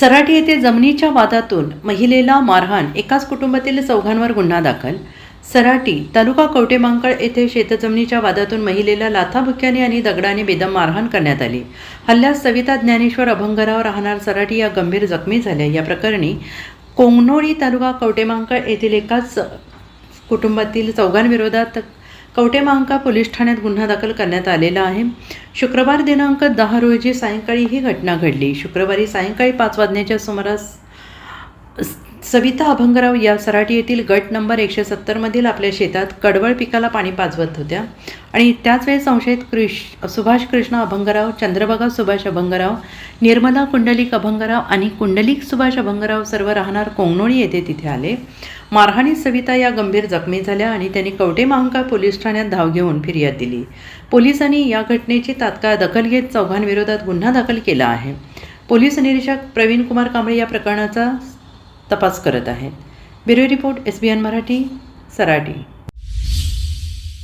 सराटी येथे जमिनीच्या वादातून महिलेला मारहाण, एकाच कुटुंबातील चौघांवर गुन्हा दाखल. सराटी तालुका कवटेमहांकाळ येथे शेतजमिनीच्या वादातून महिलेला लाथाबुक्क्याने आणि दगडाने बेदम मारहाण करण्यात आली. हल्ल्यात सविता ज्ञानेश्वर अभंगराव राहणार सराटी या गंभीर जखमी झाल्या. या प्रकरणी कोंगनोळी तालुका कवटेमहांकाळ येथील एकाच कुटुंबातील चौघांविरोधात कवटेमहांकाळ पोलीस ठाण्यात गुन्हा दाखल करण्यात आलेला आहे. शुक्रवार दिनांक 10 रोजी सायंकाळी ही घटना घडली. शुक्रवारी सायंकाळी 5 वाजण्याच्या सुमारास सविता अभंगराव या सराटी येथील गट नंबर 170 मधील आपल्या शेतात कडवळ पिकाला पाणी पाजवत होत्या आणि त्याच वेळी संशयित सुभाष कृष्ण अभंगराव, चंद्रभागा सुभाष अभंगराव, निर्मला कुंडलिक अभंगराव आणि कुंडलिक सुभाष अभंगराव सर्व राहणार कोंगनोळी येथे तिथे आले. मारहाणीत सविता या गंभीर जखमी झाल्या आणि त्यांनी कवटेमहांकाळ पोलीस ठाण्यात धाव घेऊन फिर्याद दिली. पोलिसांनी या घटनेची तात्काळ दखल घेत चौघांविरोधात गुन्हा दाखल केला आहे. पोलीस निरीक्षक प्रवीण कुमार कांबळे या प्रकरणाचा तपास करत आहेत. Bureau report SBN Marathi, Sarati.